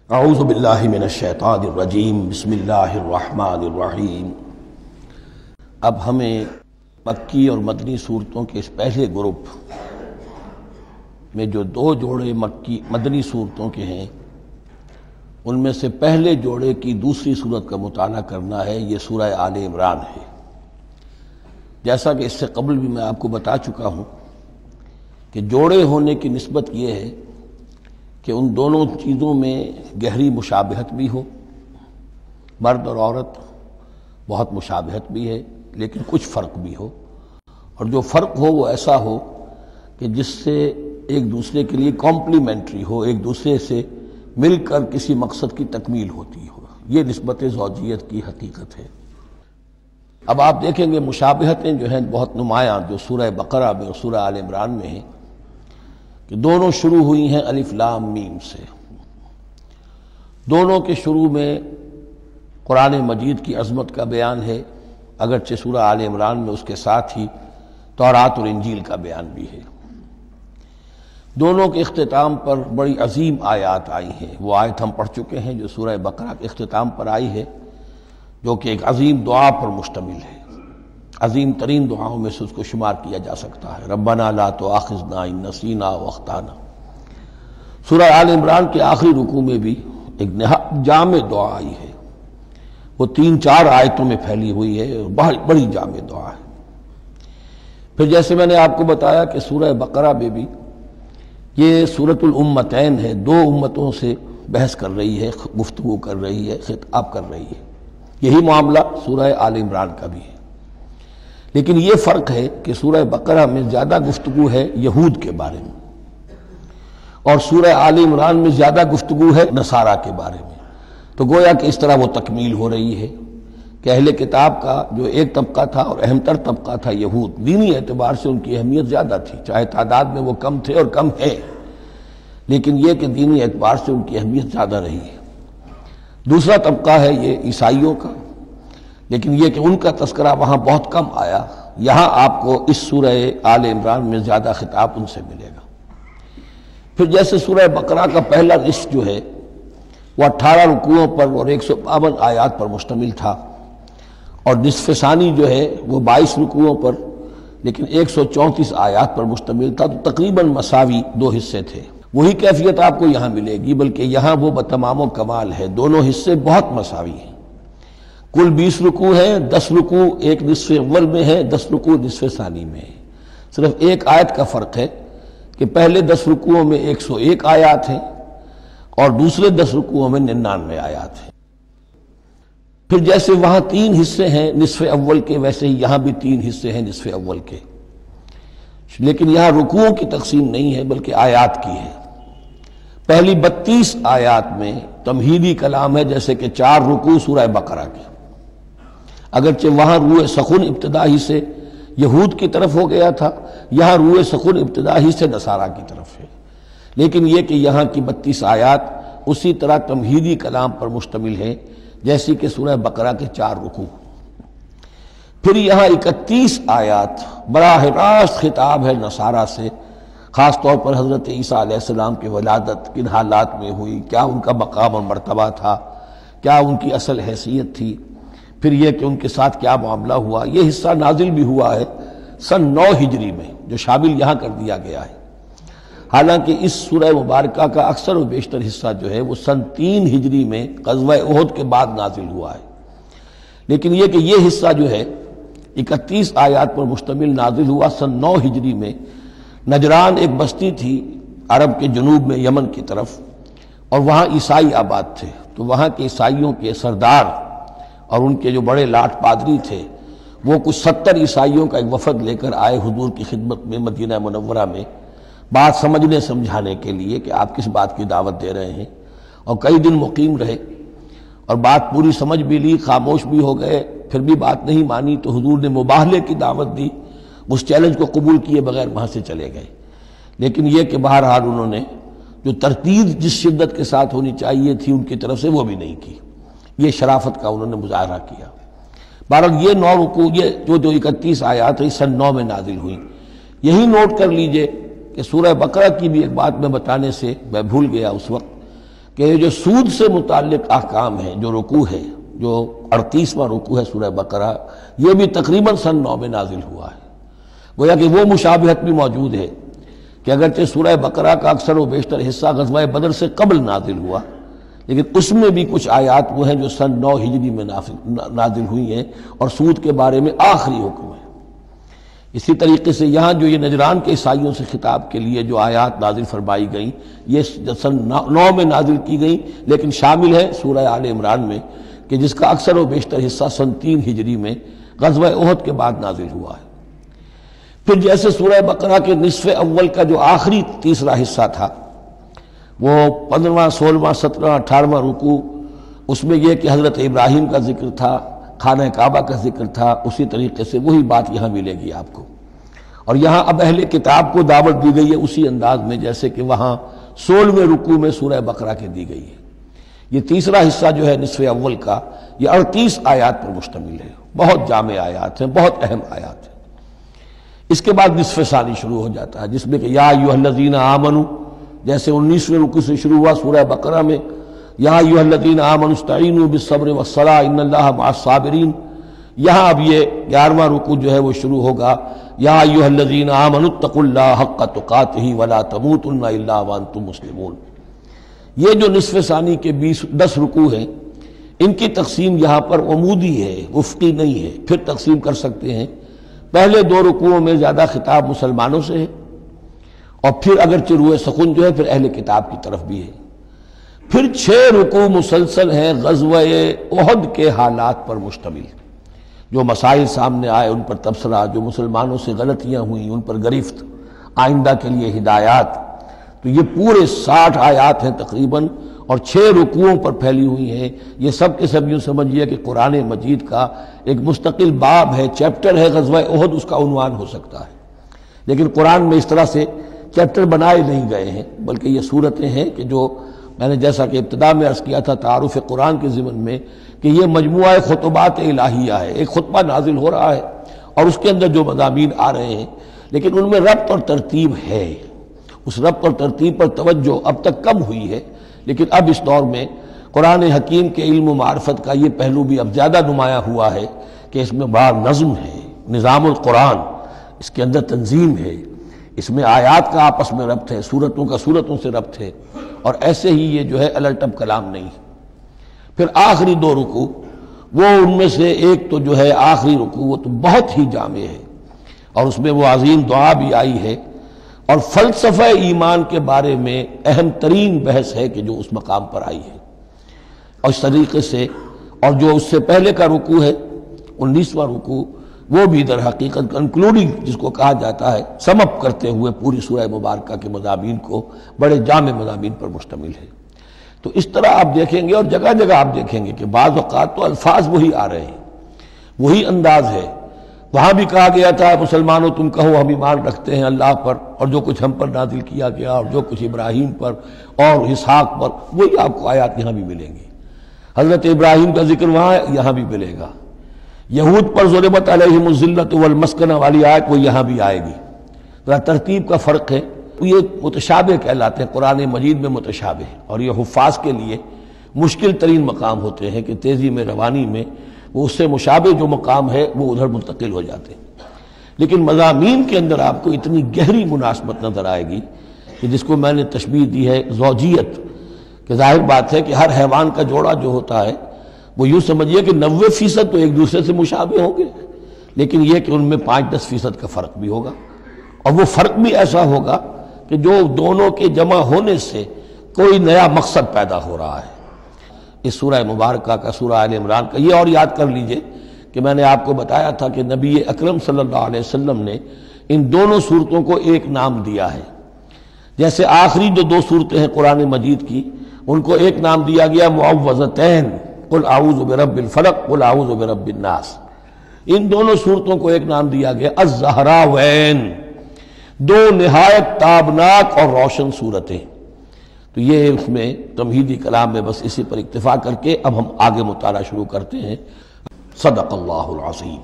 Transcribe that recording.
اعوذ باللہ من الشیطان الرجیم بسم اللہ الرحمن الرحیم۔ اب ہمیں مکی اور مدنی صورتوں کے اس پہلے گروپ میں جو دو جوڑے مدنی صورتوں کے ہیں ان میں سے پہلے جوڑے کی دوسری صورت کا مطالعہ کرنا ہے۔ یہ سورہ آل عمران ہے۔ جیسا کہ اس سے قبل بھی میں آپ کو بتا چکا ہوں کہ جوڑے ہونے کی نسبت یہ ہے کہ ان دونوں چیزوں میں گہری مشابہت بھی ہو، مرد اور عورت بہت مشابہت بھی ہے لیکن کچھ فرق بھی ہو، اور جو فرق ہو وہ ایسا ہو کہ جس سے ایک دوسرے کے لیے کمپلیمنٹری ہو، ایک دوسرے سے مل کر کسی مقصد کی تکمیل ہوتی ہو۔ یہ نسبت زوجیت کی حقیقت ہے۔ اب آپ دیکھیں گے مشابہتیں جو ہیں بہت نمایاں جو سورہ بقرہ میں اور سورہ آل عمران میں ہیں کہ دونوں شروع ہوئی ہیں الف لام میم سے۔ دونوں کے شروع میں قرآن مجید کی عظمت کا بیان ہے، اگرچہ سورہ آل عمران میں اس کے ساتھ ہی تورات اور انجیل کا بیان بھی ہے۔ دونوں کے اختتام پر بڑی عظیم آیات آئی ہیں۔ وہ آیت ہم پڑھ چکے ہیں جو سورہ بقرہ کے اختتام پر آئی ہے، جو کہ ایک عظیم دعا پر مشتمل ہے۔ عظیم ترین دعاؤں میں سے اس کو شمار کیا جا سکتا ہے، ربنا لا تؤاخذنا ان نسینا واخطانا۔ سورہ آل عمران کے آخری رکوع میں بھی ایک جامع دعا آئی ہے، وہ 3-4 آیتوں میں پھیلی ہوئی ہے، بڑی جامع دعا ہے۔ پھر جیسے میں نے آپ کو بتایا کہ سورہ بقرہ میں بھی یہ سورۃ الامتین ہے، دو امتوں سے بحث کر رہی ہے، گفتگو کر رہی ہے، خطاب کر رہی ہے۔ یہی معاملہ سورہ آل عمران کا بھی ہے، لیکن یہ فرق ہے کہ سورہ بقرہ میں زیادہ گفتگو ہے یہود کے بارے میں، اور سورہ آل عمران میں زیادہ گفتگو ہے نصارہ کے بارے میں۔ تو گویا کہ اس طرح وہ تکمیل ہو رہی ہے کہ اہل کتاب کا جو ایک طبقہ تھا اور اہم تر طبقہ تھا یہود، دینی اعتبار سے ان کی اہمیت زیادہ تھی، چاہے تعداد میں وہ کم تھے اور کم ہے، لیکن یہ کہ دینی اعتبار سے ان کی اہمیت زیادہ رہی ہے۔ دوسرا طبقہ ہے یہ عیسائیوں کا، لیکن یہ کہ ان کا تذکرہ وہاں بہت کم آیا، یہاں آپ کو اس سورہ آل عمران میں زیادہ خطاب ان سے ملے گا۔ پھر جیسے سورہ بقرہ کا پہلا نصف جو ہے وہ 18 رکوعوں پر اور 152 آیات پر مشتمل تھا، اور نصف ثانی جو ہے وہ 22 رکوعوں پر لیکن 134 آیات پر مشتمل تھا، تو تقریباً مساوی دو حصے تھے۔ وہی کیفیت آپ کو یہاں ملے گی، بلکہ یہاں وہ بتمام و کمال ہے، دونوں حصے بہت مساوی ہیں۔ کل 20 رکوع ہیں، 10 رکوع ایک نصف اول میں ہے، 10 رکوع نصف ثانی میں ہے۔ صرف ایک آیت کا فرق ہے کہ پہلے 10 رکوعوں میں 101 آیات ہیں اور دوسرے 10 رکوعوں میں 99 آیات ہیں۔ پھر جیسے وہاں 3 حصے ہیں نصف اول کے، ویسے ہی یہاں بھی 3 حصے ہیں نصف اول کے، لیکن یہاں رکوعوں کی تقسیم نہیں ہے بلکہ آیات کی ہے۔ پہلی 32 آیات میں تمہیدی کلام ہے، جیسے کہ 4 رکوع سورہ بقرہ کے، اگرچہ وہاں روح سخن ابتدا ہی سے یہود کی طرف ہو گیا تھا، یہاں روح سخن ابتدا ہی سے نصارہ کی طرف ہے، لیکن یہ کہ یہاں کی 32 آیات اسی طرح تمہیدی کلام پر مشتمل ہے جیسی کہ سورہ بقرہ کے 4 رکوع۔ پھر یہاں 31 آیات براہ راست خطاب ہے نصارہ سے، خاص طور پر حضرت عیسیٰ علیہ السلام کی ولادت کن حالات میں ہوئی، کیا ان کا مقام اور مرتبہ تھا، کیا ان کی اصل حیثیت تھی، پھر یہ کہ ان کے ساتھ کیا معاملہ ہوا۔ یہ حصہ نازل بھی ہوا ہے سن 9 ہجری میں، جو شامل یہاں کر دیا گیا ہے، حالانکہ اس سورہ مبارکہ کا اکثر و بیشتر حصہ جو ہے وہ سن 3 ہجری میں غزوہ احد کے بعد نازل ہوا ہے، لیکن یہ کہ یہ حصہ جو ہے 31 آیات پر مشتمل نازل ہوا سن 9 ہجری میں۔ نجران ایک بستی تھی عرب کے جنوب میں یمن کی طرف، اور وہاں عیسائی آباد تھے، تو وہاں کے عیسائیوں کے سردار اور ان کے جو بڑے لاٹ پادری تھے وہ کچھ 70 عیسائیوں کا ایک وفد لے کر آئے حضور کی خدمت میں مدینہ منورہ میں، بات سمجھنے سمجھانے کے لیے کہ آپ کس بات کی دعوت دے رہے ہیں، اور کئی دن مقیم رہے اور بات پوری سمجھ بھی لی، خاموش بھی ہو گئے، پھر بھی بات نہیں مانی تو حضور نے مباہلے کی دعوت دی، اس چیلنج کو قبول کیے بغیر وہاں سے چلے گئے۔ لیکن یہ کہ بہرحال انہوں نے جو ترتیب جس شدت کے ساتھ ہونی چاہیے تھی ان کی طرف سے وہ بھی نہیں کی، یہ شرافت کا انہوں نے مظاہرہ کیا۔ بہرحال یہ 9 رکوع، یہ جو 31 آیات ہیں سن 9 میں نازل ہوئی۔ یہی نوٹ کر لیجئے کہ سورہ بقرہ کی بھی ایک بات میں بتانے سے میں بھول گیا اس وقت کہ جو سود سے متعلق احکام ہیں، جو رکوع ہے، جو 38واں رکوع ہے سورہ بقرہ، یہ بھی تقریباً سن 9 میں نازل ہوا ہے۔ گویا کہ وہ مشابہت بھی موجود ہے کہ اگرچہ سورہ بقرہ کا اکثر و بیشتر حصہ غزوہ بدر سے قبل نازل ہوا، لیکن اس میں بھی کچھ آیات وہ ہیں جو سن 9 ہجری میں نازل ہوئی ہیں اور سود کے بارے میں آخری حکم ہے۔ اسی طریقے سے یہاں جو یہ نجران کے عیسائیوں سے خطاب کے لیے جو آیات نازل فرمائی گئیں، یہ سن 9 میں نازل کی گئیں، لیکن شامل ہے سورہ آل عمران میں کہ جس کا اکثر و بیشتر حصہ سن 3 ہجری میں غزوہ احد کے بعد نازل ہوا ہے۔ پھر جیسے سورہ بقرہ کے نصف اول کا جو آخری تیسرا حصہ تھا، وہ 15واں، 16واں، 17واں، 18واں رکوع، اس میں یہ کہ حضرت ابراہیم کا ذکر تھا، خانہ کعبہ کا ذکر تھا، اسی طریقے سے وہی بات یہاں ملے گی آپ کو۔ اور یہاں اب اہل کتاب کو دعوت دی گئی ہے اسی انداز میں جیسے کہ وہاں 16ویں رکوع میں سورہ بقرہ کے دی گئی ہے۔ یہ تیسرا حصہ جو ہے نصف اول کا، یہ 38 آیات پر مشتمل ہے، بہت جامع آیات ہیں، بہت اہم آیات ہیں۔ اس کے بعد نصف ثانی شروع ہو جاتا ہے جس میں کہ یا ایھا الذین آمنوا، جیسے 19ویں رکوع سے شروع ہوا سورہ بقرہ میں یا ایھا الذین آمنوا استعینوا بالصبر والصلاۃ ان اللہ مع الصابرین، یہاں اب یہ 11واں رکوع جو ہے وہ شروع ہوگا یا ایھا الذین آمنوا اتقوا اللہ حق تقاتہ ولا تموتن الا وانتم مسلمون۔ یہ جو نصف ثانی کے 10 رکوع ہیں، ان کی تقسیم یہاں پر عمودی ہے، افقی نہیں ہے۔ پھر تقسیم کر سکتے ہیں، پہلے 2 رکوعوں میں زیادہ خطاب مسلمانوں سے ہے، اور پھر اگرچہ روئے سخن جو ہے پھر اہل کتاب کی طرف بھی ہے۔ پھر 6 رکوع مسلسل ہیں غزوہ احد کے حالات پر مشتمل، جو مسائل سامنے آئے ان پر تبصرہ، جو مسلمانوں سے غلطیاں ہوئیں ان پر گرفت، آئندہ کے لیے ہدایات۔ تو یہ پورے 60 آیات ہیں تقریباً، اور 6 رکوعوں پر پھیلی ہوئی ہیں۔ یہ سب کے سب یوں سمجھیے کہ قرآن مجید کا ایک مستقل باب ہے، چیپٹر ہے، غزوہ احد اس کا عنوان ہو سکتا ہے، لیکن قرآن میں اس طرح سے چیپٹر بنائے نہیں گئے ہیں، بلکہ یہ صورتیں ہیں کہ جو میں نے جیسا کہ ابتدا میں عرض کیا تھا تعارف قرآن کے ضمن میں کہ یہ مجموعہ خطبات الہیہ ہے، ایک خطبہ نازل ہو رہا ہے اور اس کے اندر جو مضامین آ رہے ہیں، لیکن ان میں ربط اور ترتیب ہے۔ اس ربط اور ترتیب پر توجہ اب تک کم ہوئی ہے، لیکن اب اس دور میں قرآن حکیم کے علم و معرفت کا یہ پہلو بھی اب زیادہ نمایاں ہوا ہے کہ اس میں بڑا نظم ہے، نظام القرآن، اس کے اندر تنظیم ہے، اس میں آیات کا آپس میں ربط ہے، سورتوں کا سورتوں سے ربط ہے، اور ایسے ہی یہ جو ہے الٹپ کلام نہیں۔ پھر آخری 2 رکوع، وہ ان میں سے ایک تو جو ہے آخری رکوع وہ تو بہت ہی جامع ہے، اور اس میں وہ عظیم دعا بھی آئی ہے، اور فلسفہ ایمان کے بارے میں اہم ترین بحث ہے کہ جو اس مقام پر آئی ہے۔ اور اس طریقے سے، اور جو اس سے پہلے کا رکوع ہے 19واں رکوع، وہ بھی در حقیقت کنکلوڈنگ جس کو کہا جاتا ہے، سم اپ کرتے ہوئے پوری سورہ مبارکہ کے مضامین کو، بڑے جامع مضامین پر مشتمل ہے۔ تو اس طرح آپ دیکھیں گے، اور جگہ جگہ آپ دیکھیں گے کہ بعض اوقات تو الفاظ وہی آ رہے ہیں، وہی انداز ہے۔ وہاں بھی کہا گیا تھا مسلمانوں تم کہو ہم ایمان رکھتے ہیں اللہ پر اور جو کچھ ہم پر نازل کیا گیا اور جو کچھ ابراہیم پر اور اسحاق پر، وہی آپ کو آیات یہاں بھی ملیں گی۔ حضرت ابراہیم کا ذکر وہاں یہاں بھی ملے گا۔ یہود پر ضربت علیہم الذلۃ والمسکنہ والی آیت وہ یہاں بھی آئے گی۔ ذرا ترتیب کا فرق ہے، یہ متشابہ کہلاتے ہیں، قرآن مجید میں متشابہ، اور یہ حفاظ کے لیے مشکل ترین مقام ہوتے ہیں کہ تیزی میں روانی میں وہ اس سے مشابہ جو مقام ہے وہ ادھر منتقل ہو جاتے ہیں، لیکن مضامین کے اندر آپ کو اتنی گہری مناسبت نظر آئے گی کہ جس کو میں نے تشبیہ دی ہے زوجیت، کہ ظاہر بات ہے کہ ہر حیوان کا جوڑا جو ہوتا ہے وہ یوں سمجھیے کہ 90% تو ایک دوسرے سے مشابہ ہوں گے، لیکن یہ کہ ان میں 5-10% کا فرق بھی ہوگا، اور وہ فرق بھی ایسا ہوگا کہ جو دونوں کے جمع ہونے سے کوئی نیا مقصد پیدا ہو رہا ہے۔ اس سورہ مبارکہ کا، سورہ آل عمران کا، یہ اور یاد کر لیجئے کہ میں نے آپ کو بتایا تھا کہ نبی اکرم صلی اللہ علیہ وسلم نے ان دونوں صورتوں کو ایک نام دیا ہے۔ جیسے آخری جو 2 صورتیں ہیں قرآن مجید کی، ان کو ایک نام دیا گیا معوذتین، قل اعوذ برب الفلق قل اعوذ برب الناس۔ ان دونوں صورتوں کو ایک نام دیا گیا الزہراوین، 2 نہایت تابناک اور روشن صورتیں۔ تو یہ اس میں تمہیدی کلام میں بس اسی پر اکتفا کر کے اب ہم آگے مطالعہ شروع کرتے ہیں۔ صدق اللہ العظیم۔